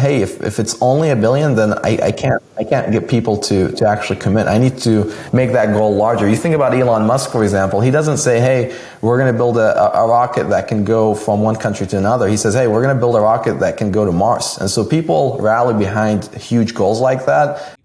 hey, if it's only $1 billion, then I can't get people to actually commit. I need to make that goal larger. You think about Elon Musk, for example. He doesn't say, hey, we're going to build a rocket that can go from one country to another. He says, hey, we're going to build a rocket that can go to Mars. And so people rally behind huge goals like that.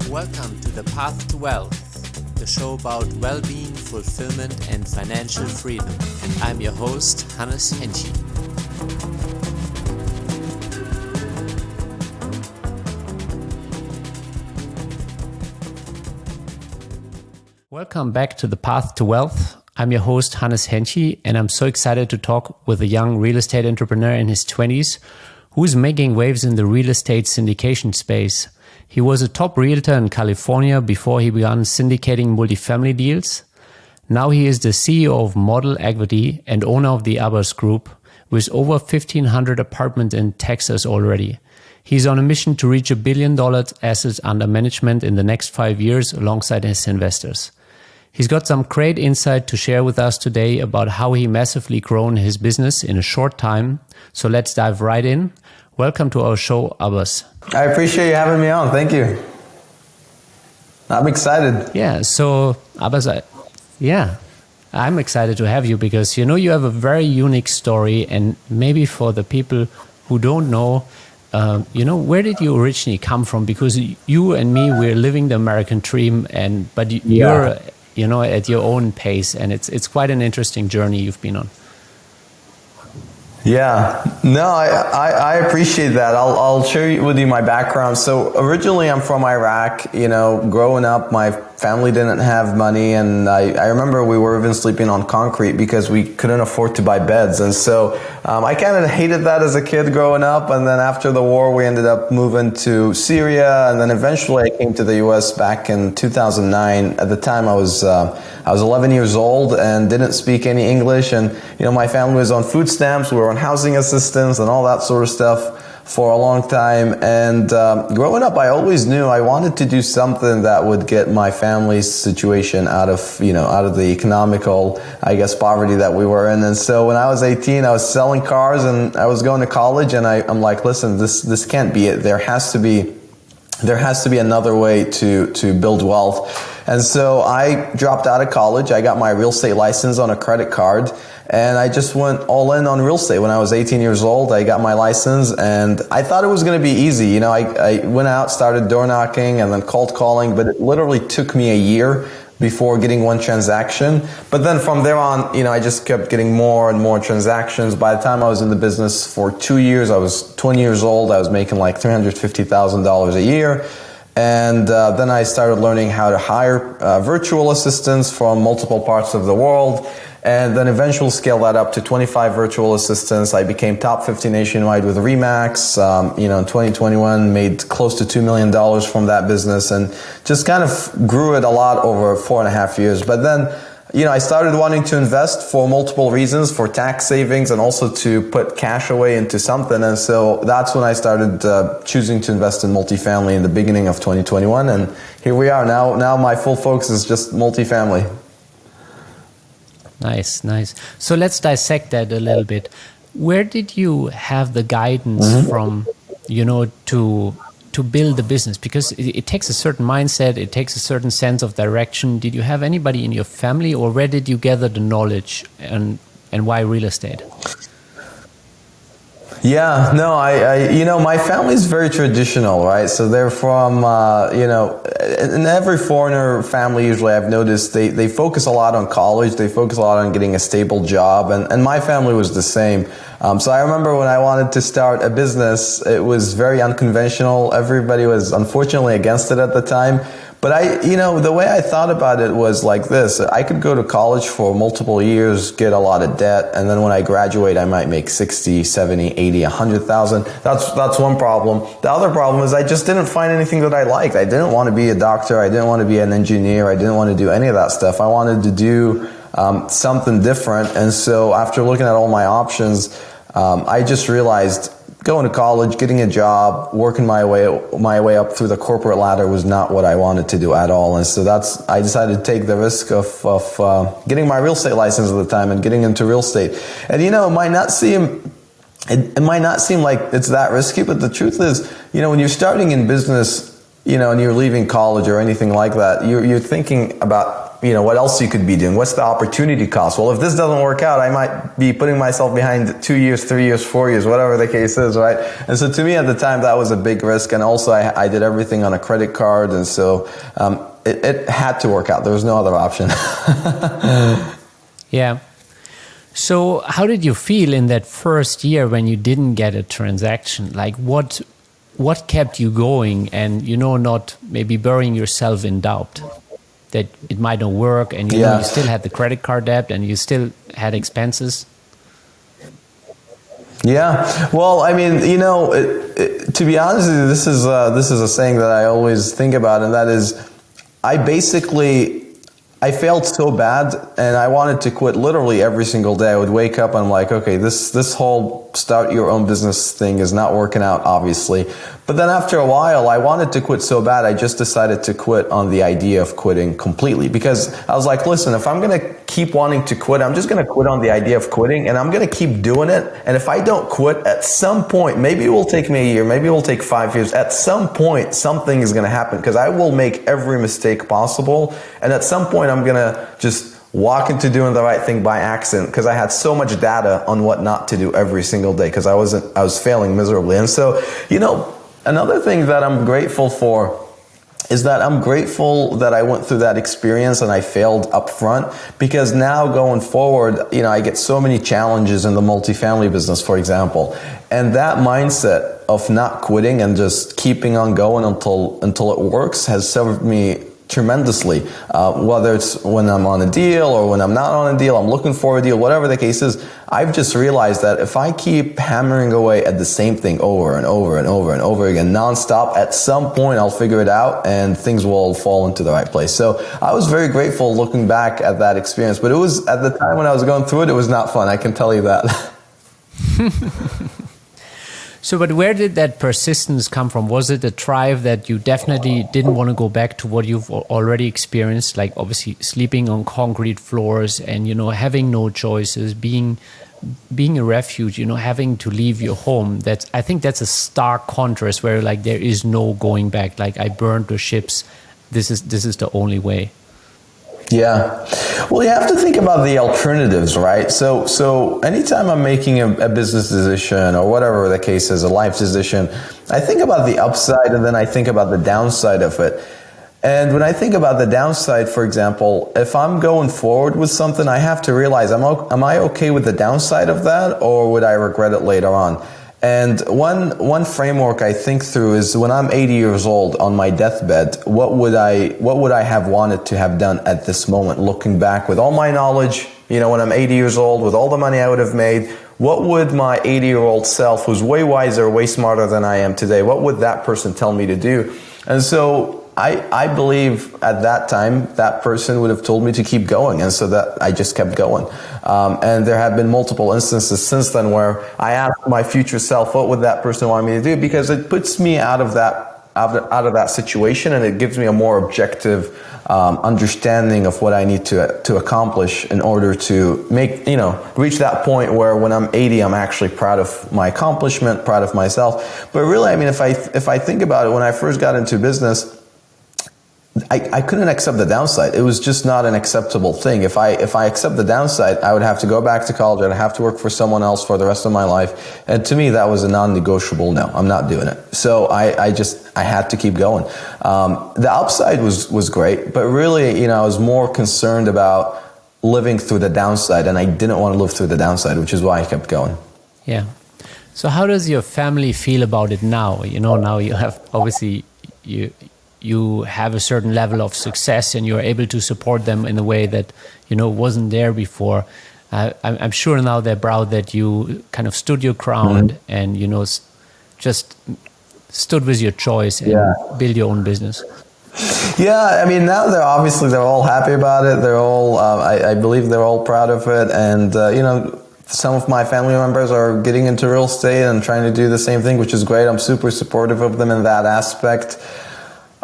Welcome to The Path to Wealth, the show about well-being, fulfillment, and financial freedom. I'm your host, Hannes Henschel. Welcome back to The Path to Wealth. I'm your host, Hannes Henschel, and I'm so excited to talk with a young real estate entrepreneur in his 20s who's making waves in the real estate syndication space. He was a top realtor in California before he began syndicating multifamily deals. Now he is the CEO of Model Equity and owner of the Abbas Group, with over 1,500 apartments in Texas already. He's on a mission to reach $1 billion assets under management in the next 5 years alongside his investors. He's got some great insight to share with us today about how he massively grown his business in a short time. So let's dive right in. Welcome to our show, Abbas. I appreciate you having me on. Thank you. I'm excited. Yeah, so Abbas, I'm excited to have you because, you have a very unique story, and maybe for the people who don't know, where did you originally come from? Because you and me, we're living the American dream, but you're, at your own pace, and it's quite an interesting journey you've been on. Yeah, no, I appreciate that. I'll share with you my background. So originally I'm from Iraq. Growing up, my family didn't have money, and I remember we were even sleeping on concrete because we couldn't afford to buy beds. And so I kind of hated that as a kid growing up. And then after the war, we ended up moving to Syria, and then eventually I came to the U.S. back in 2009. At the time, I was 11 years old and didn't speak any English, and my family was on food stamps. We were on housing assistance and all that sort of stuff for a long time. And growing up, I always knew I wanted to do something that would get my family's situation out of the economical, poverty that we were in. And so when I was 18, I was selling cars and I was going to college, and I'm like, listen, this can't be it. There has to be another way to build wealth. And so I dropped out of college. I got my real estate license on a credit card, and I just went all in on real estate. When I was 18 years old, I got my license, and I thought it was going to be easy. I went out, started door knocking and then cold calling, but it literally took me a year before getting one transaction. But then from there on, I just kept getting more and more transactions. By the time I was in the business for 2 years, I was 20 years old. I was making like $350,000 a year. And then I started learning how to hire virtual assistants from multiple parts of the world, and then eventually scaled that up to 25 virtual assistants. I became top 50 nationwide with Remax. In 2021, made close to $2 million from that business, and just kind of grew it a lot over 4.5 years. But then, I started wanting to invest for multiple reasons, for tax savings and also to put cash away into something. And so that's when I started choosing to invest in multifamily in the beginning of 2021. And here we are now. Now my full focus is just multifamily. Nice. So let's dissect that a little bit. Where did you have the guidance from, to build the business? Because it takes a certain mindset, it takes a certain sense of direction. Did you have anybody in your family, or where did you gather the knowledge, and why real estate? Yeah, no, my family's very traditional, right? So they're from, in every foreigner family, usually I've noticed they focus a lot on college. They focus a lot on getting a stable job. And my family was the same. So I remember when I wanted to start a business, it was very unconventional. Everybody was unfortunately against it at the time. But the way I thought about it was like this. I could go to college for multiple years, get a lot of debt, and then when I graduate, I might make 60, 70, 80, 100,000. That's one problem. The other problem is I just didn't find anything that I liked. I didn't want to be a doctor. I didn't want to be an engineer. I didn't want to do any of that stuff. I wanted to do something different. And so after looking at all my options, I just realized going to college, getting a job, working my way up through the corporate ladder was not what I wanted to do at all. And so I decided to take the risk of getting my real estate license at the time and getting into real estate. And it might not seem like it's that risky, but the truth is, when you're starting in business, and you're leaving college or anything like that, you're thinking about, what else you could be doing. What's the opportunity cost? Well, if this doesn't work out, I might be putting myself behind 2 years, 3 years, 4 years, whatever the case is, right? And so to me at the time, that was a big risk. And also I did everything on a credit card. And so it had to work out. There was no other option. Yeah. So how did you feel in that first year when you didn't get a transaction? Like what kept you going and, not maybe burying yourself in doubt that it might not work, and you still had the credit card debt and you still had expenses? Yeah. Well, I mean, to be honest with you, this is a saying that I always think about, and that is, I failed so bad and I wanted to quit literally every single day. I would wake up and I'm like, okay, this whole start your own business thing is not working out, obviously. But then after a while, I wanted to quit so bad, I just decided to quit on the idea of quitting completely. Because I was like, listen, if I'm going to keep wanting to quit, I'm just going to quit on the idea of quitting, and I'm going to keep doing it. And if I don't quit, at some point, maybe it will take me a year, maybe it will take 5 years, at some point, something is going to happen, because I will make every mistake possible. And at some point, I'm going to just walk into doing the right thing by accident, because I had so much data on what not to do every single day, because I was failing miserably. And so, another thing that I'm grateful for is that I'm grateful that I went through that experience and I failed up front, because now going forward, I get so many challenges in the multifamily business, for example. And that mindset of not quitting and just keeping on going until it works has served me tremendously, whether it's when I'm on a deal or when I'm not on a deal, I'm looking for a deal, whatever the case is. I've just realized that if I keep hammering away at the same thing over and over and over and over again, nonstop, at some point I'll figure it out and things will fall into the right place. So I was very grateful looking back at that experience, but it was, at the time when I was going through it, it was not fun. I can tell you that. So, but where did that persistence come from? Was it a drive that you definitely didn't want to go back to what you've already experienced, like obviously sleeping on concrete floors and, having no choices, being a refuge, having to leave your home? I think that's a stark contrast where like there is no going back. Like, I burned the ships. This is the only way. Yeah. Well, you have to think about the alternatives, right? So anytime I'm making a business decision or whatever the case is, a life decision, I think about the upside and then I think about the downside of it. And when I think about the downside, for example, if I'm going forward with something, I have to realize, am I okay with the downside of that, or would I regret it later on? And one framework I think through is, when I'm 80 years old on my deathbed, what would I have wanted to have done at this moment, looking back with all my knowledge, when I'm 80 years old, with all the money I would have made, what would my 80-year-old self, who's way wiser, way smarter than I am today, what would that person tell me to do? And so I believe at that time, that person would have told me to keep going. And so that I just kept going. And there have been multiple instances since then where I asked my future self, what would that person want me to do? Because it puts me out of that situation, and it gives me a more objective understanding of what I need to accomplish in order to reach that point where when I'm 80, I'm actually proud of my accomplishment, proud of myself. But really, I mean, if I think about it, when I first got into business, I couldn't accept the downside. It was just not an acceptable thing. If I accept the downside, I would have to go back to college. I'd have to work for someone else for the rest of my life. And to me, that was a non-negotiable no. I'm not doing it. So I had to keep going. The upside was great, but really, I was more concerned about living through the downside, and I didn't want to live through the downside, which is why I kept going. Yeah. So how does your family feel about it now? Now you have, obviously, you have a certain level of success and you're able to support them in a way that, wasn't there before. I'm sure now they're proud that you kind of stood your ground and, just stood with your choice and build your own business. Yeah, I mean, now they're all happy about it. They're all, I believe they're all proud of it. And, some of my family members are getting into real estate and trying to do the same thing, which is great. I'm super supportive of them in that aspect.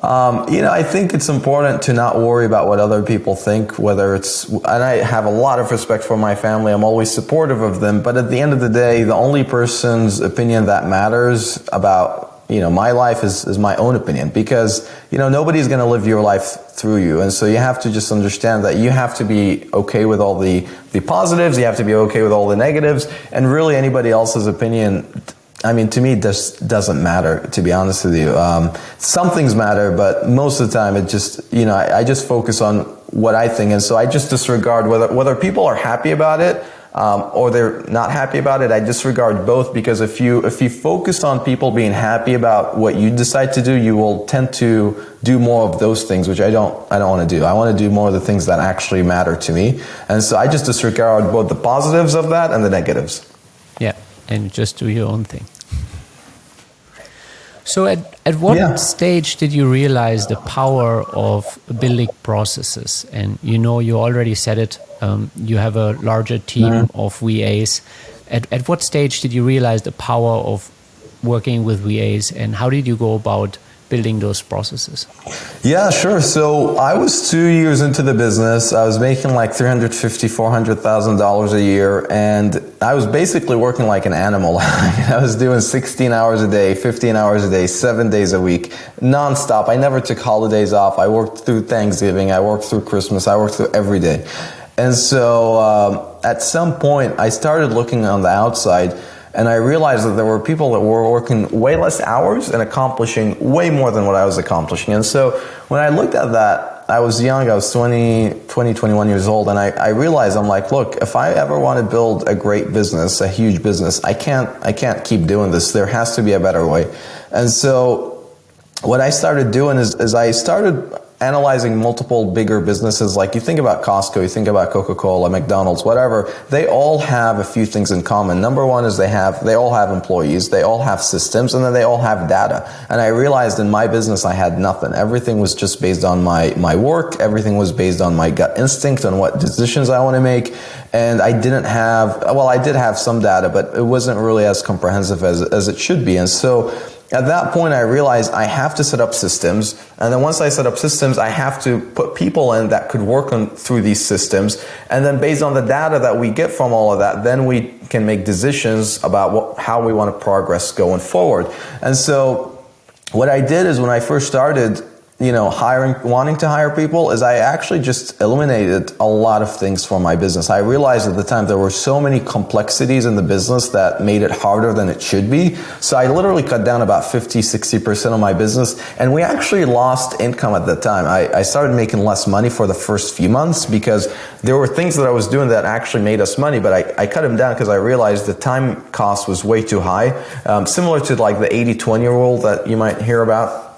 I think it's important to not worry about what other people think, and I have a lot of respect for my family. I'm always supportive of them. But at the end of the day, the only person's opinion that matters about my life is my own opinion, because, nobody's going to live your life through you. And so you have to just understand that you have to be okay with all the positives. You have to be okay with all the negatives, and really anybody else's opinion, to me, this doesn't matter, to be honest with you. Some things matter, but most of the time it just, I just focus on what I think. And so I just disregard whether people are happy about it, or they're not happy about it. I disregard both, because if you focus on people being happy about what you decide to do, you will tend to do more of those things, which I don't want to do. I want to do more of the things that actually matter to me. And so I just disregard both the positives of that and the negatives. Yeah, and just do your own thing. So at what stage did you realize the power of building processes? And you already said it, you have a larger team of VAs. At what stage did you realize the power of working with VAs, and how did you go about building those processes? Yeah, sure. So I was 2 years into the business. I was making like $350,000, $400,000 a year, and I was basically working like an animal. I was doing 16 hours a day, 15 hours a day, 7 days a week, nonstop. I never took holidays off. I worked through Thanksgiving. I worked through Christmas. I worked through every day. And so at some point, I started looking on the outside, and I realized that there were people that were working way less hours and accomplishing way more than what I was accomplishing. And so when I looked at that, I was young, I was 21 years old, and I realized, I'm like, look, if I ever want to build a great business, a huge business, I can't keep doing this. There has to be a better way. And so what I started doing is I started analyzing multiple bigger businesses. Like, you think about Costco, you think about Coca-Cola, McDonald's, whatever, they all have a few things in common. Number one is they all have employees, they all have systems, and then they all have data. And I realized in my business I had nothing. Everything was just based on my work. Everything was based on my gut instinct on what decisions I want to make. And I did have some data, but it wasn't really as comprehensive as it should be. And so at that point, I realized I have to set up systems. And then once I set up systems, I have to put people in that could work through these systems. And then based on the data that we get from all of that, then we can make decisions about how we want to progress going forward. And so what I did is, when I first started, wanting to hire people, is I actually just eliminated a lot of things from my business. I realized at the time there were so many complexities in the business that made it harder than it should be. So I literally cut down about 50-60% of my business, and we actually lost income at the time. I started making less money for the first few months because there were things that I was doing that actually made us money, but I cut them down because I realized the time cost was way too high, similar to like the 80-20 rule that you might hear about.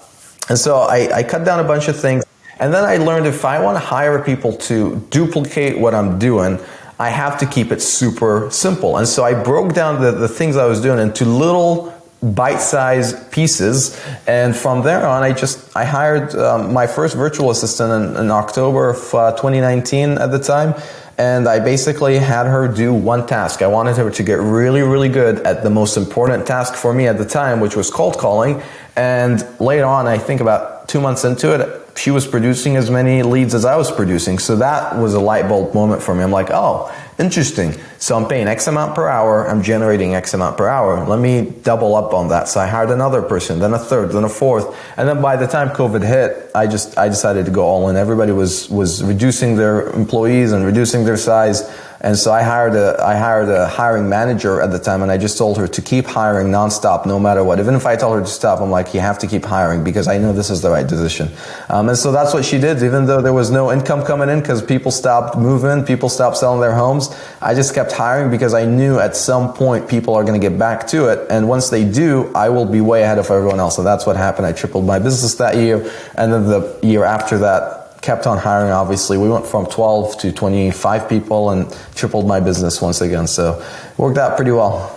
And so I cut down a bunch of things. And then I learned, if I want to hire people to duplicate what I'm doing, I have to keep it super simple. And so I broke down the things I was doing into little bite-sized pieces. And from there on, I hired my first virtual assistant in October of 2019 at the time. And I basically had her do one task. I wanted her to get really, really good at the most important task for me at the time, which was cold calling. And later on, I think about 2 months into it, she was producing as many leads as I was producing. So that was a light bulb moment for me. I'm like, oh, interesting. So I'm paying X amount per hour. I'm generating X amount per hour. Let me double up on that. So I hired another person, then a third, then a fourth. And then by the time COVID hit, I decided to go all in. Everybody was reducing their employees and reducing their size. And so I hired a hiring manager at the time, and I just told her to keep hiring nonstop, no matter what. Even if I told her to stop, I'm like, you have to keep hiring because I know this is the right decision. And so that's what she did. Even though there was no income coming in because people stopped moving, people stopped selling their homes, I just kept hiring because I knew at some point people are going to get back to it. And once they do, I will be way ahead of everyone else. And that's what happened. I tripled my business that year. And then the year after that, kept on hiring, obviously. We went from 12 to 25 people and tripled my business once again. So it worked out pretty well.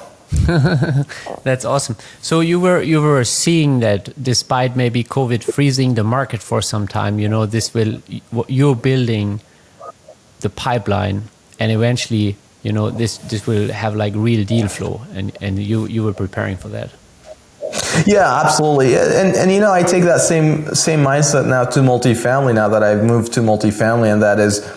That's awesome. So you were seeing that despite maybe COVID freezing the market for some time, you're building the pipeline, and eventually this will have like real deal flow, and you were preparing for that. Yeah, absolutely. And I take that same mindset now to multifamily, now that I've moved to multifamily, and that is,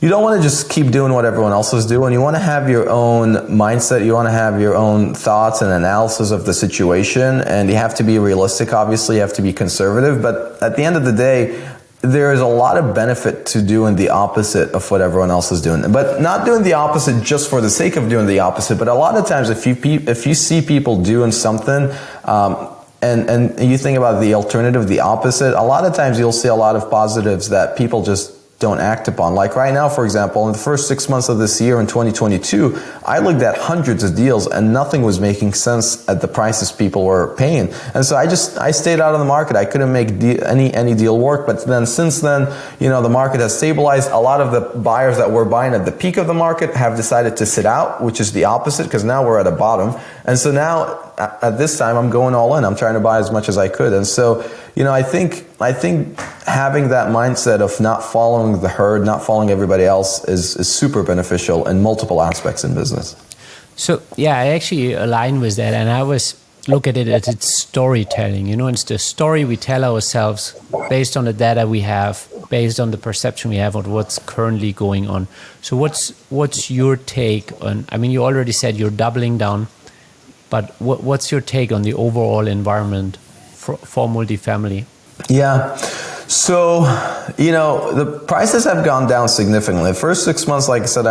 you don't want to just keep doing what everyone else is doing. You want to have your own mindset. You want to have your own thoughts and analysis of the situation, and you have to be realistic. Obviously, you have to be conservative, but at the end of the day, there is a lot of benefit to doing the opposite of what everyone else is doing, but not doing the opposite just for the sake of doing the opposite. But a lot of times, if you see people doing something, and you think about the alternative, the opposite, a lot of times you'll see a lot of positives that people just don't act upon. Like right now, for example, in the first 6 months of this year in 2022, I looked at hundreds of deals and nothing was making sense at the prices people were paying. And so I stayed out of the market. I couldn't make any deal work. But then since then, the market has stabilized. A lot of the buyers that were buying at the peak of the market have decided to sit out, which is the opposite, because now we're at a bottom. And so now at this time, I'm going all in. I'm trying to buy as much as I could. And so, I think having that mindset of not following the herd, not following everybody else is super beneficial in multiple aspects in business. So, yeah, I actually align with that. And I always look at it as it's storytelling. It's the story we tell ourselves based on the data we have, based on the perception we have of what's currently going on. So what's your take on, you already said you're doubling down, but what's your take on the overall environment for multifamily? Yeah. So, the prices have gone down significantly. The first 6 months, like I said,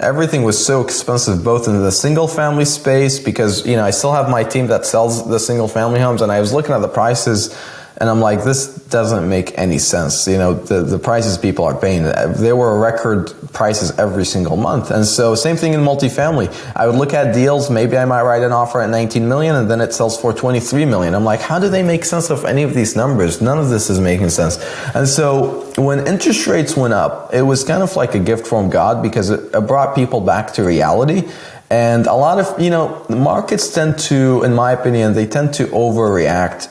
everything was so expensive, both in the single family space, because, I still have my team that sells the single family homes, and I was looking at the prices and I'm like, this doesn't make any sense. The prices people are paying, they were record prices every single month. And so same thing in multifamily. I would look at deals, maybe I might write an offer at 19 million and then it sells for 23 million. I'm like, how do they make sense of any of these numbers? None of this is making sense. And so when interest rates went up, it was kind of like a gift from God, because it brought people back to reality. And a lot of, the markets tend to, in my opinion, they tend to overreact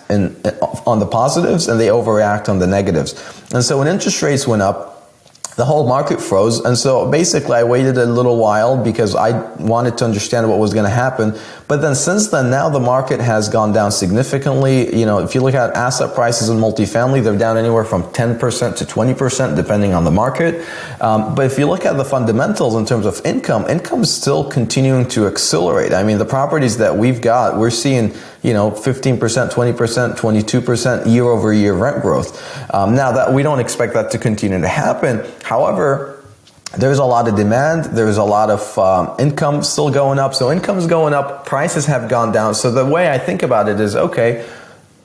on the positives and they overreact on the negatives. And so when interest rates went up, the whole market froze. And so basically I waited a little while because I wanted to understand what was going to happen. But then since then, now the market has gone down significantly. If you look at asset prices in multifamily, they're down anywhere from 10% to 20%, depending on the market. But if you look at the fundamentals in terms of income is still continuing to accelerate. The properties that we've got, we're seeing, 15%, 20%, 22% year over year rent growth. Now that we don't expect that to continue to happen. However, there's a lot of demand. There's a lot of income still going up. So income is going up. Prices have gone down. So the way I think about it is, okay,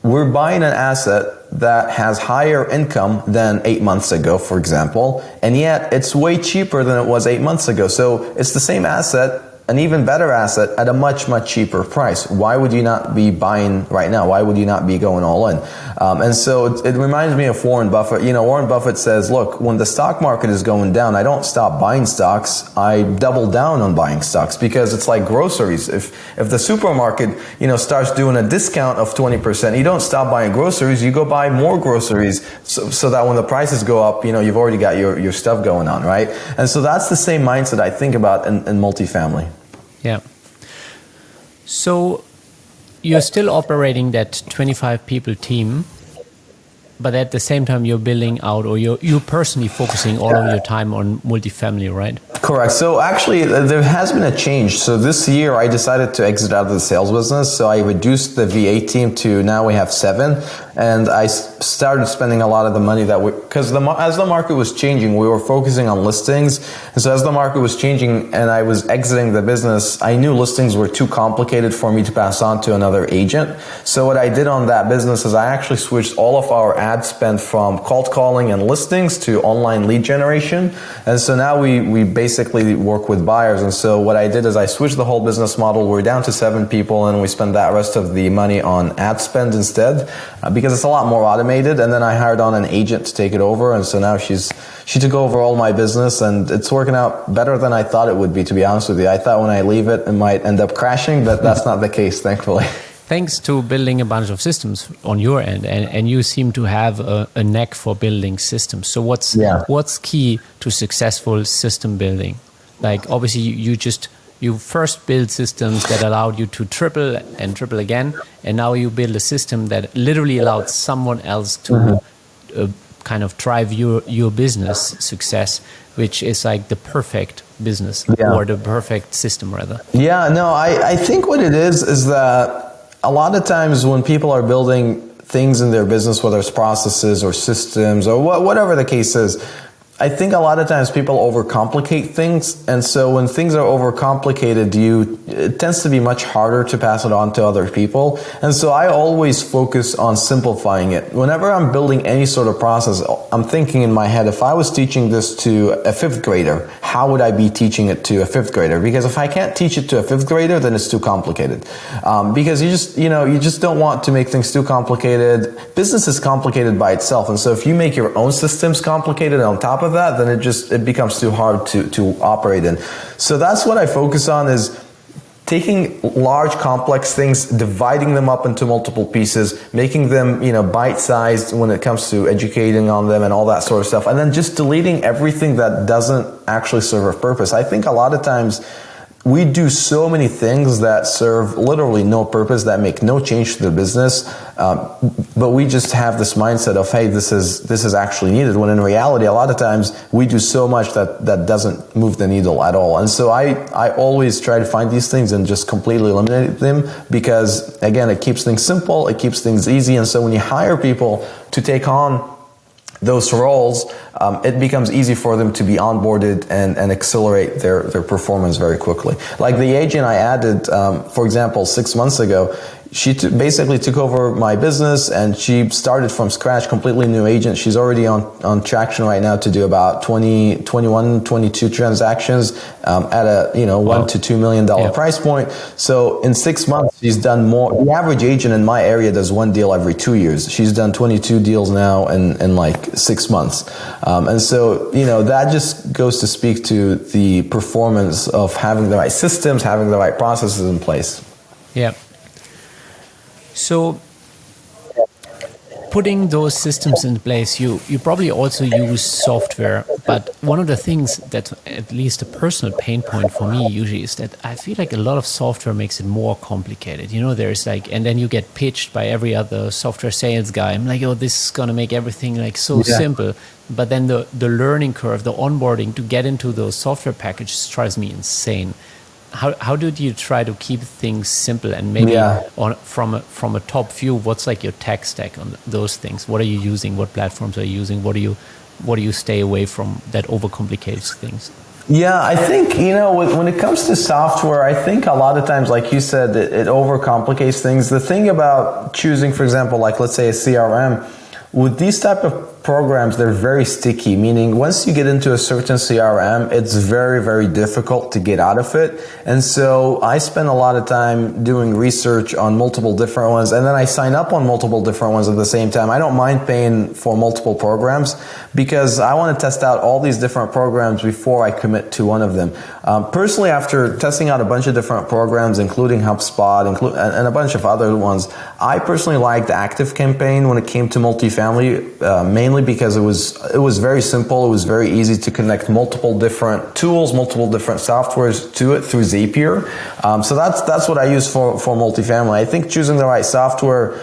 we're buying an asset that has higher income than 8 months ago, for example, and yet it's way cheaper than it was 8 months ago. So it's the same asset, an even better asset at a much, much cheaper price. Why would you not be buying right now? Why would you not be going all in? And so it reminds me of Warren Buffett. Warren Buffett says, look, when the stock market is going down, I don't stop buying stocks. I double down on buying stocks, because it's like groceries. If the supermarket, starts doing a discount of 20%, you don't stop buying groceries. You go buy more groceries so that when the prices go up, you've already got your stuff going on, right? And so that's the same mindset I think about in multifamily. Yeah. So you're still operating that 25 people team, but at the same time you're building out, or you're personally focusing all of your time on multifamily, right? Correct. So actually there has been a change. So this year I decided to exit out of the sales business. So I reduced the VA team to, now we have 7. And I started spending a lot of the money because as the market was changing, we were focusing on listings. And so as the market was changing and I was exiting the business, I knew listings were too complicated for me to pass on to another agent. So what I did on that business is I actually switched all of our ad spend from cold calling and listings to online lead generation. And so now we basically work with buyers. And so what I did is I switched the whole business model. We're down to 7 people and we spend that rest of the money on ad spend instead, because it's a lot more automated. And then I hired on an agent to take it over. And so now she took over all my business, and it's working out better than I thought it would be, to be honest with you. I thought when I leave it might end up crashing, but that's not the case, thankfully. Thanks to building a bunch of systems on your end, and you seem to have a knack for building systems. So what's key to successful system building? Like obviously you first build systems that allowed you to triple and triple again, and now you build a system that literally allowed someone else to kind of drive your business success, which is like the perfect business or the perfect system rather. Yeah, no, I think what it is that a lot of times when people are building things in their business, whether it's processes or systems or whatever the case is, I think a lot of times people overcomplicate things, and so when things are overcomplicated, it tends to be much harder to pass it on to other people. And so I always focus on simplifying it. Whenever I'm building any sort of process, I'm thinking in my head, if I was teaching this to a fifth grader, how would I be teaching it to a fifth grader? Because if I can't teach it to a fifth grader, then it's too complicated. Because you just don't want to make things too complicated. Business is complicated by itself, and so if you make your own systems complicated on top of that, then it becomes too hard to operate in. So that's what I focus on, is taking large complex things, dividing them up into multiple pieces, making them bite-sized when it comes to educating on them and all that sort of stuff, and then just deleting everything that doesn't actually serve a purpose. I think a lot of times we do so many things that serve literally no purpose, that make no change to the business, but we just have this mindset of, hey, this is actually needed, when in reality, a lot of times we do so much that doesn't move the needle at all. And so I always try to find these things and just completely eliminate them, because again, it keeps things simple, it keeps things easy. And so when you hire people to take on those roles, it becomes easy for them to be onboarded and accelerate their performance very quickly. Like the agent I added, for example, 6 months ago, she basically took over my business, and she started from scratch, completely new agent. She's already on traction right now to do about 22 transactions at a $1 to $2 million price point. So in 6 months, she's done more. The average agent in my area does one deal every 2 years. She's done 22 deals now in like 6 months. And so, that just goes to speak to the performance of having the right systems, having the right processes in place. Yeah. So putting those systems in place, you probably also use software. But one of the things that, at least a personal pain point for me usually, is that I feel like a lot of software makes it more complicated. There's and then you get pitched by every other software sales guy. I'm like, oh, this is going to make everything so simple. But then the learning curve, the onboarding to get into those software packages drives me insane. How did you try to keep things simple, and maybe from a top view, what's like your tech stack on those things? What are you using? What platforms are you using? What do you stay away from that overcomplicates things? Yeah, I think, when it comes to software, I think a lot of times, like you said, it overcomplicates things. The thing about choosing, for example, like let's say a CRM, with these type of programs, they're very sticky, meaning once you get into a certain CRM, it's very, very difficult to get out of it. And so I spend a lot of time doing research on multiple different ones, and then I sign up on multiple different ones at the same time. I don't mind paying for multiple programs, because I want to test out all these different programs before I commit to one of them. Personally, after testing out a bunch of different programs, including HubSpot and a bunch of other ones, I personally liked ActiveCampaign when it came to multifamily, mainly because it was very simple. It was very easy to connect multiple different tools, multiple different softwares to it through Zapier. So that's what I use for multifamily. I think choosing the right software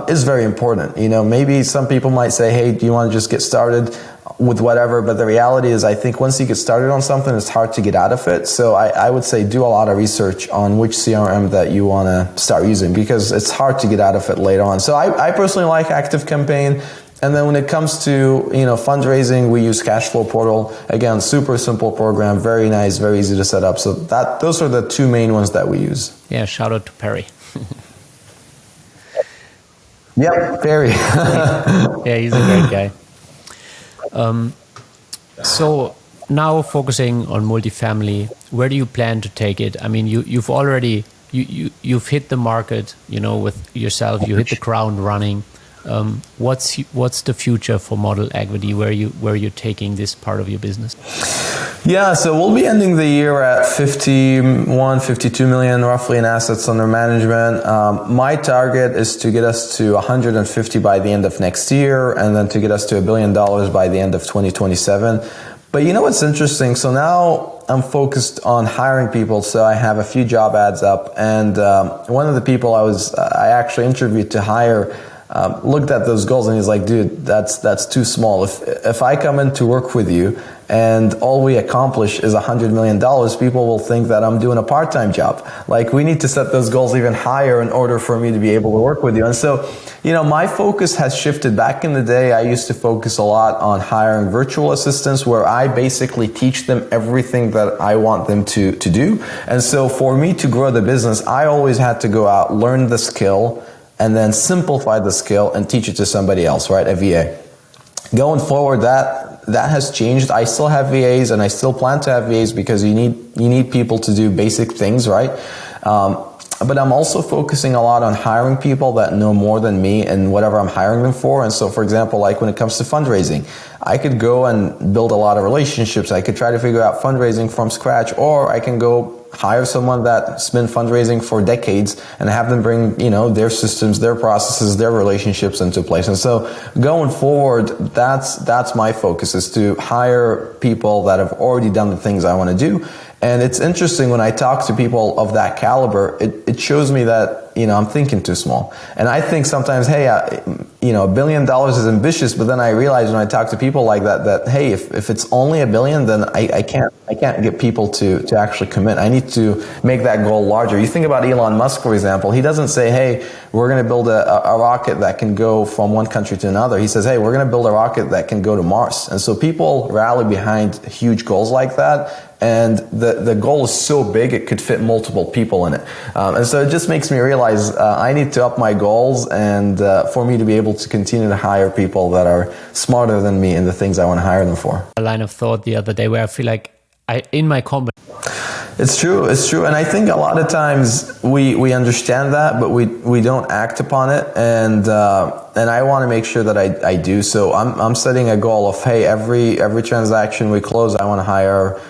is very important. Maybe some people might say, hey, do you want to just get started with whatever? But the reality is, I think once you get started on something, it's hard to get out of it. So I would say do a lot of research on which CRM that you want to start using, because it's hard to get out of it later on. So I personally like ActiveCampaign. And then when it comes to fundraising, we use Cashflow Portal. Again, super simple program, very nice, very easy to set up. So those are the two main ones that we use. Yeah, shout out to Perry. Yep, Perry. Yeah, he's a great guy. So now focusing on multifamily, where do you plan to take it? I mean, you've already you've hit the market, with yourself. You hit the ground running. What's the future for Model Equity? Where you're taking this part of your business? Yeah, so we'll be ending the year at 52 million roughly in assets under management. My target is to get us to 150 by the end of next year, and then to get us to $1 billion by the end of 2027. But what's interesting? So now I'm focused on hiring people, so I have a few job ads up, and one of the people I actually interviewed to hire looked at those goals and he's like, dude, that's too small. If I come in to work with you and all we accomplish is $100 million, people will think that I'm doing a part-time job. Like, we need to set those goals even higher in order for me to be able to work with you. And so, my focus has shifted. Back in the day, I used to focus a lot on hiring virtual assistants, where I basically teach them everything that I want them to do. And so for me to grow the business, I always had to go out, learn the skill, and then simplify the skill and teach it to somebody else, right? A VA. Going forward, that has changed. I still have VAs and I still plan to have VAs because you need people to do basic things, right? But I'm also focusing a lot on hiring people that know more than me and whatever I'm hiring them for. And so, for example, like when it comes to fundraising, I could go and build a lot of relationships. I could try to figure out fundraising from scratch, or I can go hire someone that's been fundraising for decades and have them bring, their systems, their processes, their relationships into place. And so going forward, that's my focus, is to hire people that have already done the things I want to do. And it's interesting when I talk to people of that caliber, it shows me that, I'm thinking too small. And I think sometimes, hey, $1 billion is ambitious, but then I realize when I talk to people like that, hey, if it's only $1 billion, then I can't get people to actually commit. I need to make that goal larger. You think about Elon Musk, for example. He doesn't say, hey, we're going to build a rocket that can go from one country to another. He says, hey, we're going to build a rocket that can go to Mars. And so people rally behind huge goals like that. And the goal is so big, it could fit multiple people in it. And so it just makes me realize I need to up my goals, and for me to be able to continue to hire people that are smarter than me in the things I want to hire them for. A line of thought the other day where I feel like in my company. It's true. And I think a lot of times we understand that, but we don't act upon it. And I want to make sure that I do. So I'm setting a goal of, hey, every transaction we close, I want to hire,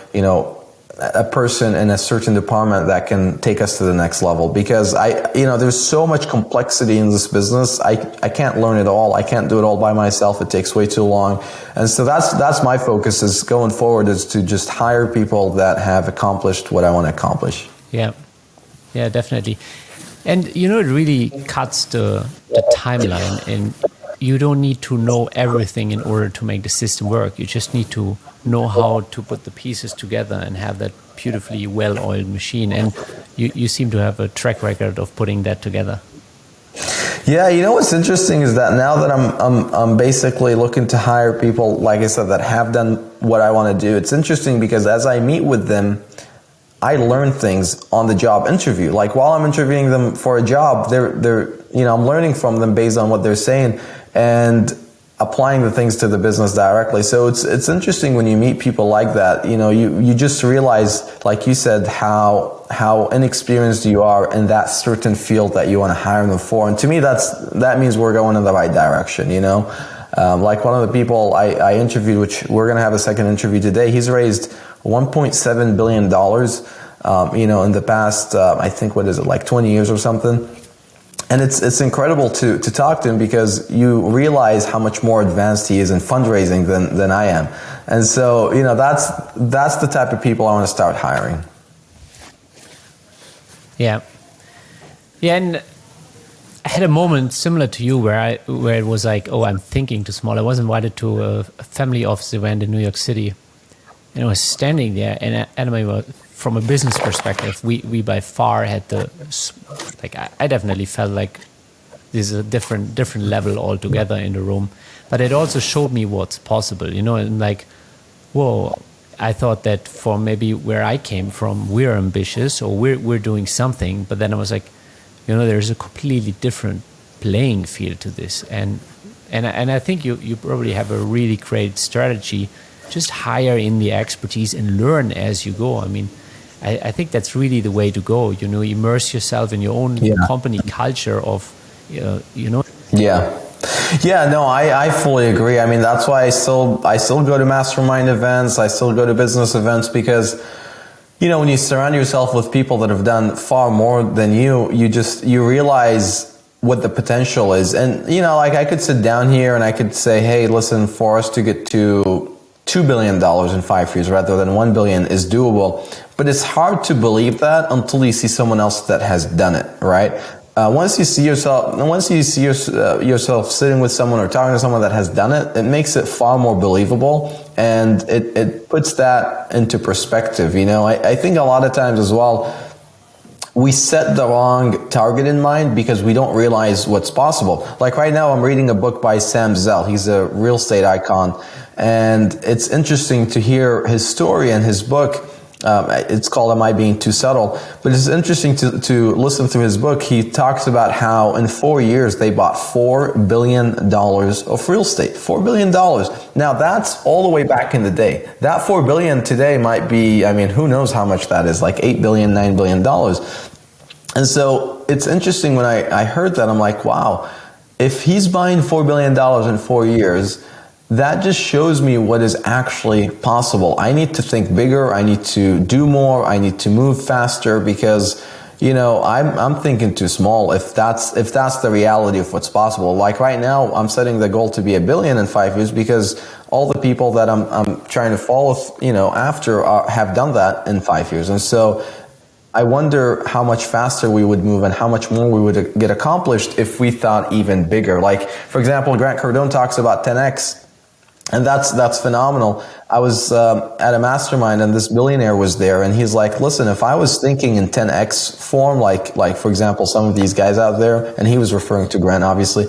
a person in a certain department that can take us to the next level, because there's so much complexity in this business. I can't learn it all. I can't do it all by myself. It takes way too long. And so that's my focus, is going forward, is to just hire people that have accomplished what I want to accomplish. Yeah, definitely. And it really cuts the timeline, and you don't need to know everything in order to make the system work. You just need to know how to put the pieces together and have that beautifully well-oiled machine. And you seem to have a track record of putting that together. Yeah, what's interesting is that now that I'm basically looking to hire people, like I said, that have done what I want to do. It's interesting because as I meet with them, I learn things on the job interview. Like while I'm interviewing them for a job, they're I'm learning from them based on what they're saying and applying the things to the business directly. So it's interesting when you meet people like that. You just realize, like you said, how inexperienced you are in that certain field that you want to hire them for. And to me, that means we're going in the right direction. Like one of the people I interviewed, which we're going to have a second interview today, he's raised $1.7 billion, in the past, I think, 20 years or something. And it's incredible to talk to him, because you realize how much more advanced he is in fundraising than I am. And so, that's the type of people I want to start hiring. Yeah, and I had a moment similar to you where it was like, oh, I'm thinking too small. I was invited to a family office event in New York City, and I was standing there, and anyway, from a business perspective, we by far had I definitely felt like there's a different level altogether in the room. But it also showed me what's possible, and like, whoa, I thought that for maybe where I came from, we're ambitious or we're doing something, but then I was like, there's a completely different playing field to this, and I think you probably have a really great strategy. Just hire in the expertise and learn as you go. I mean, I think that's really the way to go. Immerse yourself in your own company culture of, Yeah, no, I fully agree. I mean, that's why I still go to mastermind events. I still go to business events, because, when you surround yourself with people that have done far more than you realize what the potential is. And, like I could sit down here and I could say, hey, listen, for us to get to $2 billion in 5 years rather than $1 billion is doable. But it's hard to believe that until you see someone else that has done it, right? Once you see yourself sitting with someone or talking to someone that has done it, it makes it far more believable, and it puts that into perspective. You know, I think a lot of times as well, we set the wrong target in mind because we don't realize what's possible. Like right now, I'm reading a book by Sam Zell. He's a real estate icon, and it's interesting to hear his story and his book. It's called Am I Being Too Subtle? But it's interesting to listen through his book. He talks about how in 4 years they bought $4 billion of real estate. $4 billion. Now that's all the way back in the day. That $4 billion today might be, I mean, who knows how much that is, like $8 billion, $9 billion. And so it's interesting when I heard that, I'm like, wow, if he's buying $4 billion in 4 years, that just shows me what is actually possible. I need to think bigger. I need to do more. I need to move faster because, you know, I'm thinking too small. If that's the reality of what's possible. Like right now, I'm setting the goal to be $1 billion in 5 years because all the people that I'm trying to follow, you know, after have done that in 5 years. And so I wonder how much faster we would move and how much more we would get accomplished if we thought even bigger. Like, for example, Grant Cardone talks about 10x. And that's phenomenal. I was at a mastermind and this billionaire was there and he's like, listen, if I was thinking in 10x form, like for example, some of these guys out there, and he was referring to Grant, obviously,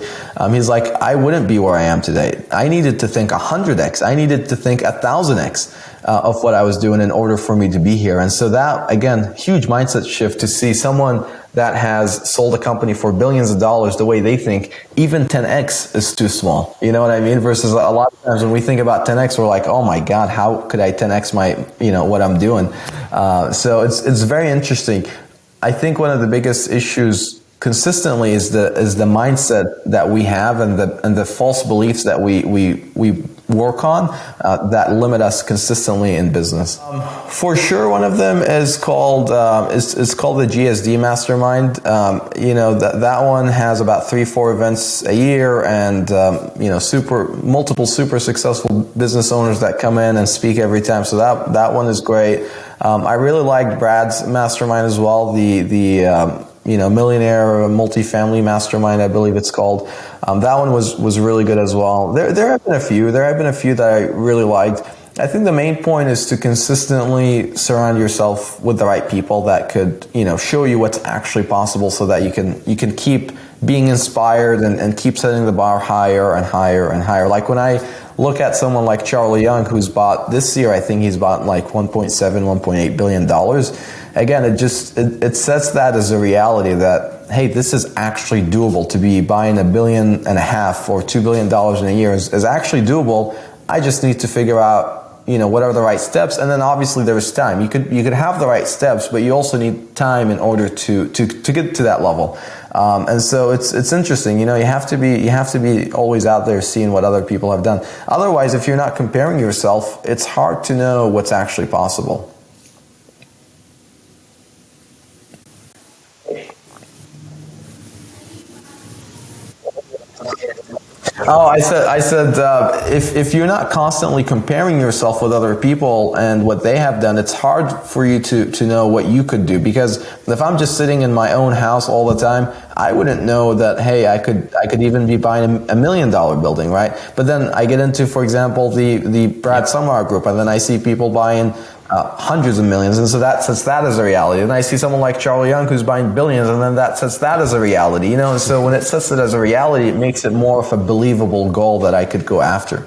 he's like, I wouldn't be where I am today. I needed to think 100x. I needed to think 1000x of what I was doing in order for me to be here. And so that, again, huge mindset shift to see someone that has sold a company for billions of dollars the way they think, even 10x is too small. You know what I mean? Versus a lot of times when we think about 10x, we're like, oh my God, how could I 10x my, you know, what I'm doing? So it's very interesting. I think one of the biggest issues consistently is the mindset that we have and the false beliefs that we work on that limit us consistently in business. For sure, one of them is called is called the GSD Mastermind. You know, that one has about 3-4 events a year, and you know, multiple super successful business owners that come in and speak every time. So that one is great. I really like Brad's mastermind as well. The you know, millionaire multi-family mastermind, I believe it's called. That one was really good as well. There have been a few that I really liked. I think the main point is to consistently surround yourself with the right people that could, you know, show you what's actually possible, so that you can keep being inspired and keep setting the bar higher and higher and higher. Like when I look at someone like Charlie Young, who's bought this year, I think he's bought like $1.8 billion. Again, it sets that as a reality that, hey, this is actually doable. To be buying $1.5 billion or $2 billion in a year is actually doable. I just need to figure out, you know, what are the right steps, and then obviously there is time. You could have the right steps, but you also need time in order to get to that level. And so it's interesting. You know, you have to be always out there seeing what other people have done. Otherwise, if you're not comparing yourself, it's hard to know what's actually possible. Oh, I said, if you're not constantly comparing yourself with other people and what they have done, it's hard for you to know what you could do. Because if I'm just sitting in my own house all the time, I wouldn't know that, hey, I could even be buying $1 million building, right? But then I get into, for example, the Brad Summerer group, and then I see people buying hundreds of millions, and so that sets that as a reality. And I see someone like Charlie Young who's buying billions, and then that sets that as a reality. You know, and so when it sets it as a reality, it makes it more of a believable goal that I could go after.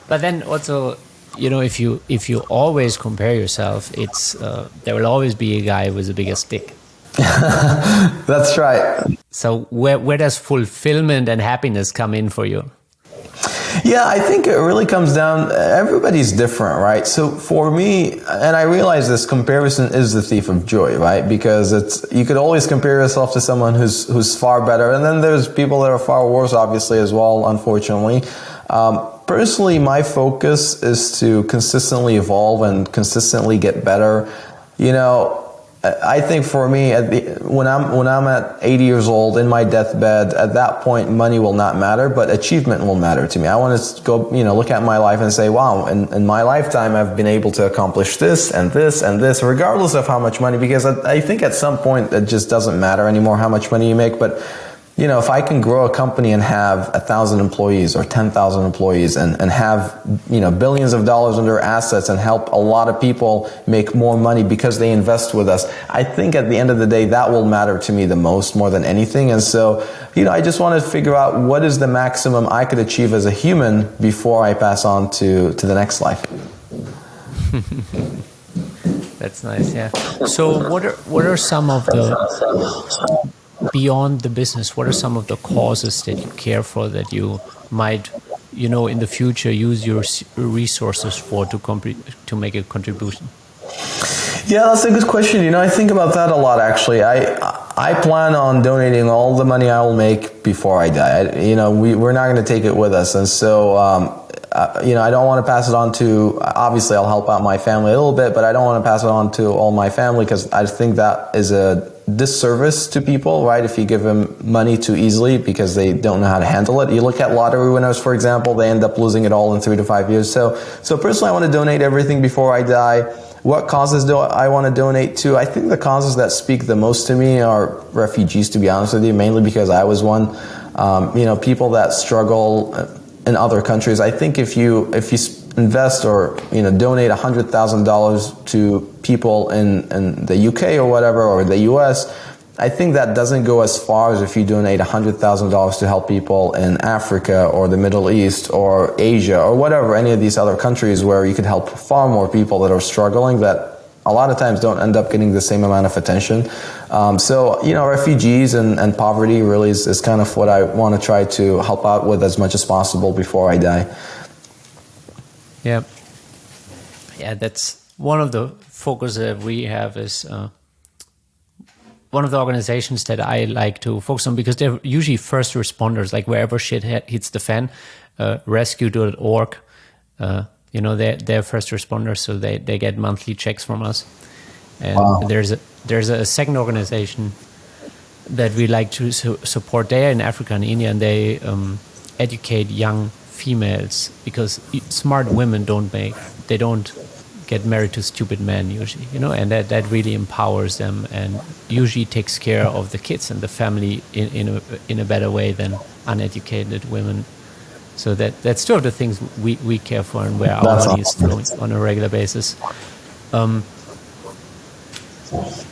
But then also, you know, if you always compare yourself, it's there will always be a guy with a bigger stick. That's right. So where does fulfillment and happiness come in for you? Yeah, I think it really comes down, everybody's different, right? So for me, and I realize this, comparison is the thief of joy, right? Because you could always compare yourself to someone who's far better. And then there's people that are far worse, obviously, as well, unfortunately. Personally, my focus is to consistently evolve and consistently get better. You know, I think for me, when I'm at 80 years old in my deathbed, at that point, money will not matter, but achievement will matter to me. I want to go, look at my life and say, wow, in my lifetime, I've been able to accomplish this and this and this, regardless of how much money, because I think at some point it just doesn't matter anymore how much money you make. But if I can grow a company and have 1,000 employees or 10,000 employees and have, billions of dollars in their assets and help a lot of people make more money because they invest with us, I think at the end of the day, that will matter to me the most, more than anything. And so, I just want to figure out what is the maximum I could achieve as a human before I pass on to the next life. That's nice, yeah. So what are some of the, beyond the business, what are some of the causes that you care for that you might, in the future use your resources for to make a contribution? Yeah, that's a good question. I think about that a lot, actually. I plan on donating all the money I will make before I die. We're not going to take it with us. And so, I don't want to pass it on to, obviously I'll help out my family a little bit, but I don't want to pass it on to all my family, because I think that is a disservice to people, right? If you give them money too easily because they don't know how to handle it. You look at lottery winners, for example, they end up losing it all in 3 to 5 years. So personally, I want to donate everything before I die. What causes do I want to donate to? I think the causes that speak the most to me are refugees, to be honest with you, mainly because I was one. People that struggle in other countries. I think if you invest or donate $100,000 to people in the UK or whatever, or the US, I think that doesn't go as far as if you donate $100,000 to help people in Africa or the Middle East or Asia or whatever, any of these other countries where you could help far more people that are struggling, that a lot of times don't end up getting the same amount of attention. Refugees and poverty really is kind of what I want to try to help out with as much as possible before I die. Yeah, that's one of the focus that we have is one of the organizations that I like to focus on, because they're usually first responders, like wherever shit hits the fan, rescue.org, they're first responders, so they get monthly checks from us. And wow. There's a second organization that we like to support. They are in Africa and India, and they educate young females, because smart women don't get married to stupid men usually, and that really empowers them and usually takes care of the kids and the family in a better way than uneducated women. So that's two of the things we care for and where our money is flowing on a regular basis.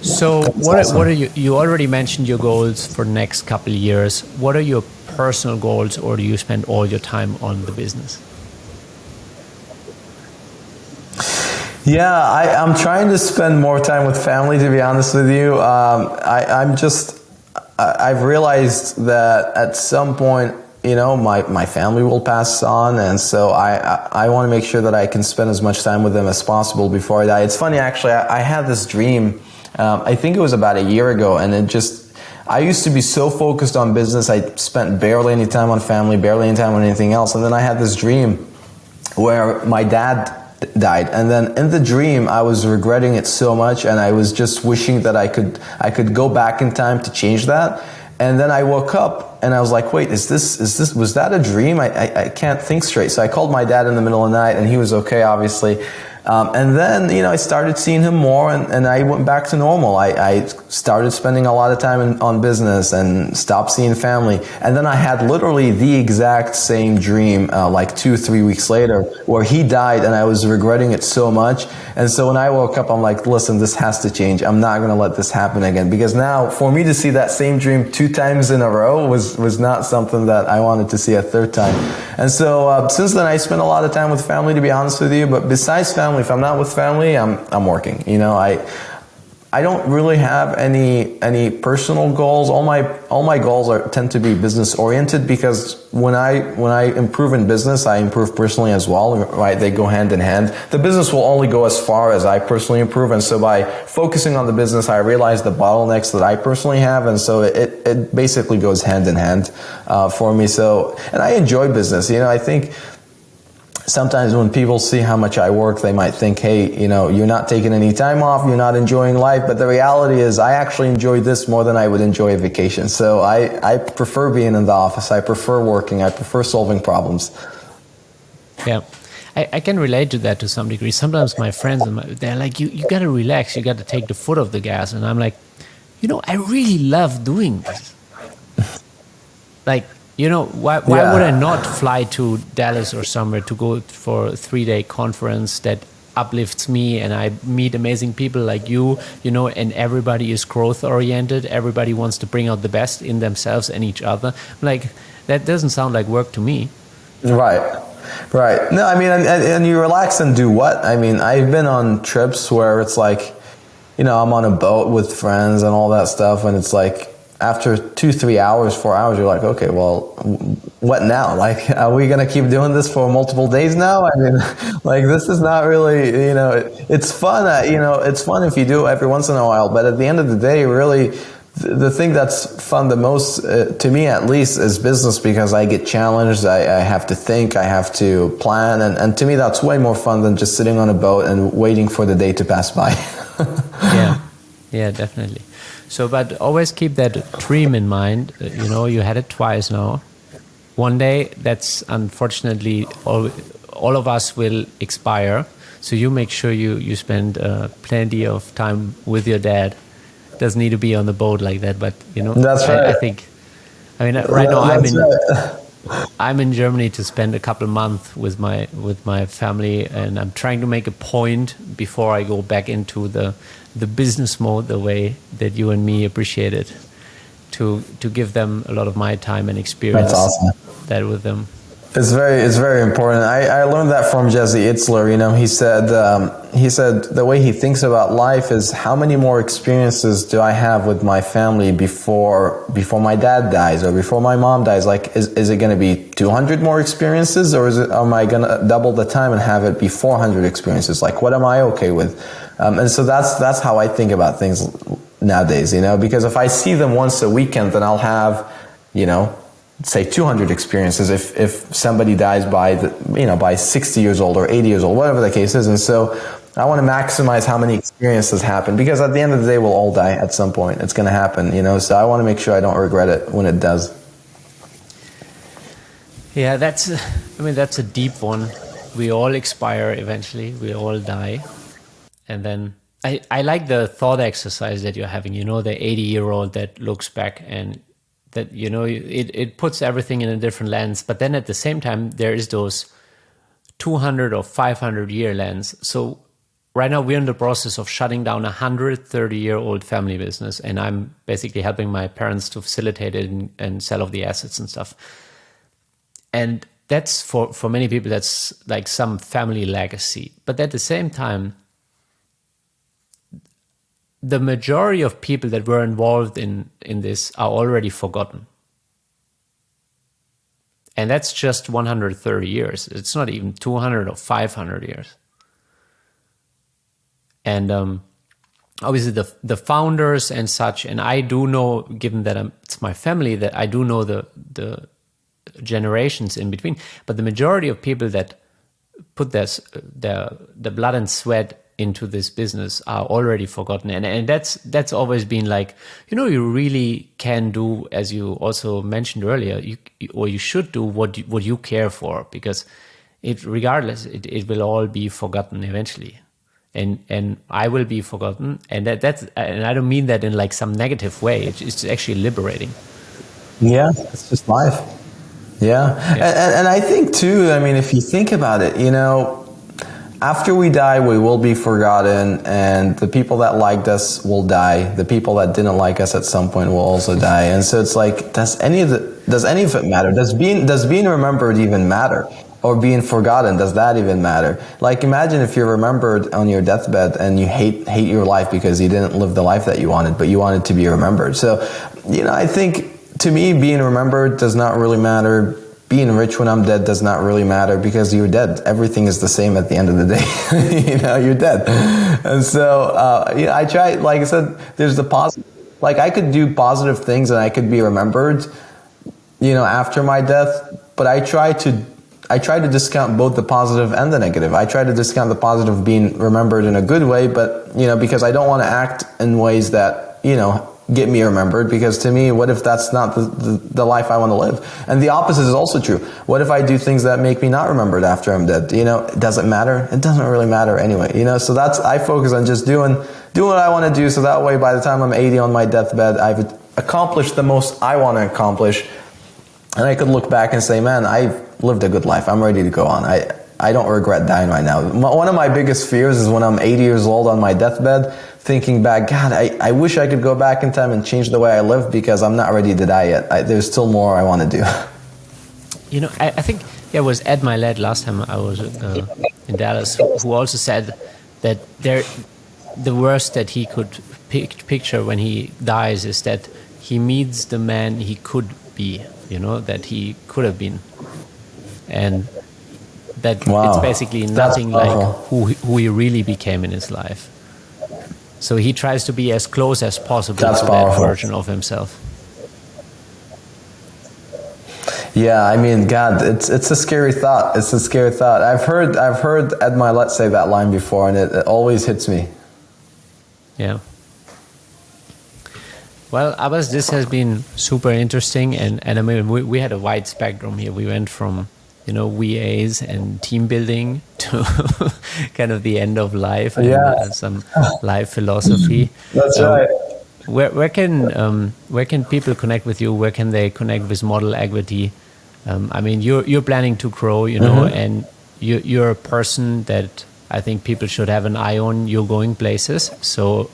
So what are you already mentioned your goals for the next couple of years. What are your personal goals, or do you spend all your time on the business? Yeah, I'm trying to spend more time with family, to be honest with you. I've realized that at some point, my family will pass on, and so I want to make sure that I can spend as much time with them as possible before I die. It's funny, actually, I had this dream, I think it was about a year ago, and I used to be so focused on business, I spent barely any time on family, barely any time on anything else, and then I had this dream where my dad died, and then in the dream I was regretting it so much, and I was just wishing that I could go back in time to change that. And then I woke up and I was like, wait, was that a dream? I can't think straight. So I called my dad in the middle of the night, and he was okay, obviously. And then, I started seeing him more, and I went back to normal. I started spending a lot of time on business and stopped seeing family. And then I had literally the exact same dream, like 2-3 weeks later, where he died, and I was regretting it so much. And so when I woke up, I'm like, listen, this has to change. I'm not going to let this happen again. Because now, for me to see that same dream 2 times in a row was not something that I wanted to see a third time. And so since then, I spent a lot of time with family, to be honest with you. But besides family, if I'm not with family, I'm working. I don't really have any personal goals. All my goals tend to be business oriented, because when I improve in business, I improve personally as well, right? They go hand in hand. The business will only go as far as I personally improve, and so by focusing on the business, I realize the bottlenecks that I personally have, and so it basically goes hand in hand for me. So, and I enjoy business. I think sometimes when people see how much I work, they might think, hey, you're not taking any time off, you're not enjoying life. But the reality is I actually enjoy this more than I would enjoy a vacation. So I prefer being in the office. I prefer working. I prefer solving problems. Yeah. I can relate to that to some degree. Sometimes my friends, they're like, you got to relax. You got to take the foot off the gas. And I'm like, I really love doing this. Like, why would I not fly to Dallas or somewhere to go for a 3-day conference that uplifts me and I meet amazing people like you, and everybody is growth oriented. Everybody wants to bring out the best in themselves and each other. Like, that doesn't sound like work to me. Right. No, I mean, and you relax and do what? I mean, I've been on trips where it's like, I'm on a boat with friends and all that stuff. And it's like, after 2-3 hours, 4 hours, you're like, okay, well, what now? Like, are we going to keep doing this for multiple days now? I mean, like, this is not really, it's fun. It's fun if you do it every once in a while. But at the end of the day, really, the thing that's fun the most, to me at least, is business, because I get challenged. I have to think, I have to plan. And to me, that's way more fun than just sitting on a boat and waiting for the day to pass by. Yeah, definitely. So, but always keep that dream in mind. You had it twice now. One day, that's unfortunately, all of us will expire. So you make sure you spend plenty of time with your dad. Doesn't need to be on the boat like that, but that's right. Right now I'm in Germany to spend a couple months with my family, and I'm trying to make a point before I go back into the business mode, the way that you and me appreciate it, to give them a lot of my time and experience. That's awesome. That with them. It's very important. I learned that from Jesse Itzler. He said the way he thinks about life is, how many more experiences do I have with my family before my dad dies or before my mom dies? Like, is it going to be 200 more experiences, or am I going to double the time and have it be 400 experiences? Like, what am I okay with? And so that's how I think about things nowadays, because if I see them once a weekend, then I'll have, say 200 experiences if somebody dies by 60 years old or 80 years old, whatever the case is. And so I want to maximize how many experiences happen, because at the end of the day, we'll all die at some point. It's going to happen, so I want to make sure I don't regret it when it does. Yeah, that's a deep one. We all expire eventually. We all die. And then I like the thought exercise that you're having, the 80-year-old that looks back and that, it puts everything in a different lens. But then at the same time, there is those 200 or 500-year lens. So right now we're in the process of shutting down a 130-year-old family business. And I'm basically helping my parents to facilitate it and sell off the assets and stuff. And that's for many people, that's like some family legacy. But at the same time, the majority of people that were involved in this are already forgotten. And that's just 130 years. It's not even 200 or 500 years. And obviously the founders and such, and I do know, given that it's my family, that I do know the generations in between. But the majority of people that put the blood and sweat into this business are already forgotten, and that's always been like, you really can do, as you also mentioned earlier, you should do what you care for, because it will all be forgotten eventually, and I will be forgotten, and that's and I don't mean that in like some negative way. It's actually liberating. Yeah, it's just life. Yeah. And I think too, if you think about it, after we die, we will be forgotten, and the people that liked us will die. The people that didn't like us at some point will also die. And so it's like, does any of it matter? Does being remembered even matter? Or being forgotten, does that even matter? Like, imagine if you're remembered on your deathbed and you hate your life because you didn't live the life that you wanted, but you wanted to be remembered. So, I think, to me, being remembered does not really matter. Being rich when I'm dead does not really matter, because you're dead. Everything is the same at the end of the day. You're dead. And so, I try, like I said, there's the positive. Like, I could do positive things and I could be remembered, after my death, but I try to I try to discount both the positive and the negative. I try to discount the positive being remembered in a good way, but, because I don't want to act in ways that, get me remembered, because to me, what if that's not the life I want to live? And the opposite is also true. What if I do things that make me not remembered after I'm dead? Does it matter? It doesn't really matter anyway, so I focus on just doing what I want to do, so that way by the time I'm 80 on my deathbed, I've accomplished the most I want to accomplish, and I could look back and say, man, I've lived a good life. I'm ready to go on. I don't regret dying right now. One of my biggest fears is when I'm 80 years old on my deathbed, thinking back, God, I wish I could go back in time and change the way I live, because I'm not ready to die yet. There's still more I want to do. I think it was Ed Milet last time I was in Dallas, who also said that the worst that he could picture when he dies is that he meets the man he could be, that he could have been. And that it's basically nothing like who he really became in his life. So he tries to be as close as possible to that version of himself. Yeah, I mean, God, it's a scary thought. It's a scary thought. I've heard Ed Milet say that line before, and it always hits me. Yeah. Well, Abbas, this has been super interesting, and I mean, we had a wide spectrum here. We went from VAs and team building to kind of the end of life and some life philosophy. That's right. Where can people connect with you? Where can they connect with Model Equity? I mean, you're planning to grow, and you're a person that I think people should have an eye on. You're going places. So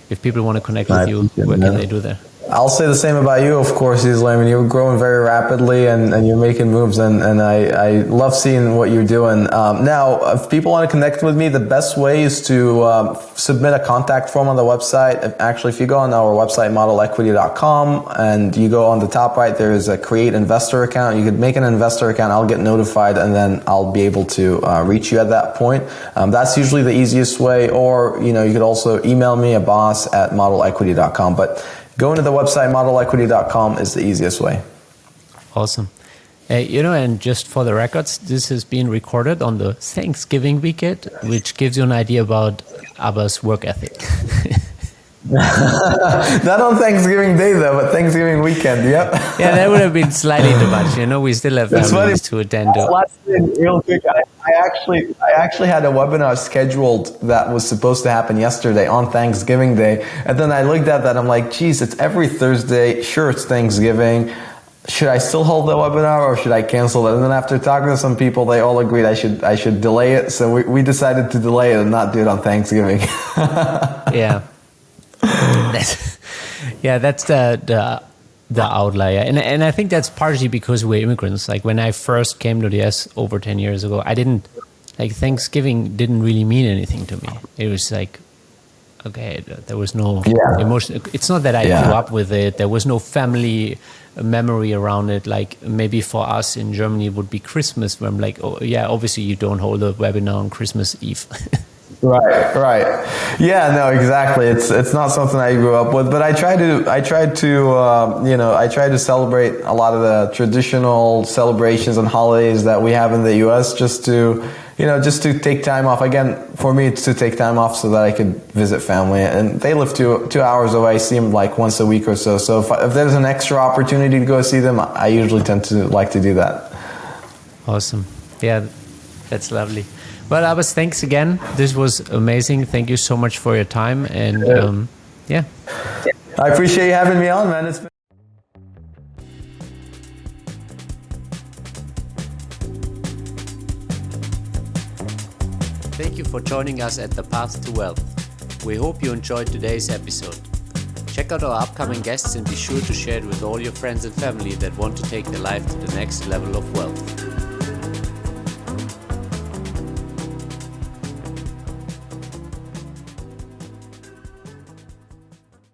if people want to connect with you, where can they do that? I'll say the same about you, of course, Isla. I mean, you're growing very rapidly and you're making moves, and I love seeing what you're doing. Now, if people want to connect with me, the best way is to submit a contact form on the website. Actually, if you go on our website, modelequity.com, and you go on the top right, there is a create investor account. You could make an investor account. I'll get notified, and then I'll be able to reach you at that point. That's usually the easiest way, or, you could also email me, abbas@modelequity.com. But going to the website, modelequity.com, is the easiest way. Awesome. And just for the records, this has been recorded on the Thanksgiving weekend, which gives you an idea about Abbas' work ethic. Not on Thanksgiving Day, though, but Thanksgiving weekend, yep. Yeah, that would have been slightly too much. We still have families to attend to. Last thing, real quick, I actually had a webinar scheduled that was supposed to happen yesterday on Thanksgiving Day, and then I looked at that, I'm like, geez, it's every Thursday, sure, it's Thanksgiving. Should I still hold the webinar, or should I cancel it? And then after talking to some people, they all agreed I should delay it, so we decided to delay it and not do it on Thanksgiving. Yeah. That's the outlier, and I think that's partially because we're immigrants. Like when I first came to the US over 10 years ago, Thanksgiving didn't really mean anything to me. It was like, okay, there was no emotion. It's not that I grew up with it. There was no family memory around it. Like maybe for us in Germany it would be Christmas, where I'm like, oh yeah, obviously you don't hold a webinar on Christmas Eve. Right. Yeah, no, exactly. It's not something I grew up with, but I try to celebrate a lot of the traditional celebrations and holidays that we have in the US, just to take time off. Again, for me, it's to take time off so that I could visit family, and they live 2 hours away. I see them like once a week or so. So if there's an extra opportunity to go see them, I usually tend to like to do that. Awesome. Yeah, that's lovely. Well, Abbas, thanks again. This was amazing. Thank you so much for your time. And I appreciate you having me on, man. Thank you for joining us at The Path to Wealth. We hope you enjoyed today's episode. Check out our upcoming guests and be sure to share it with all your friends and family that want to take their life to the next level of wealth.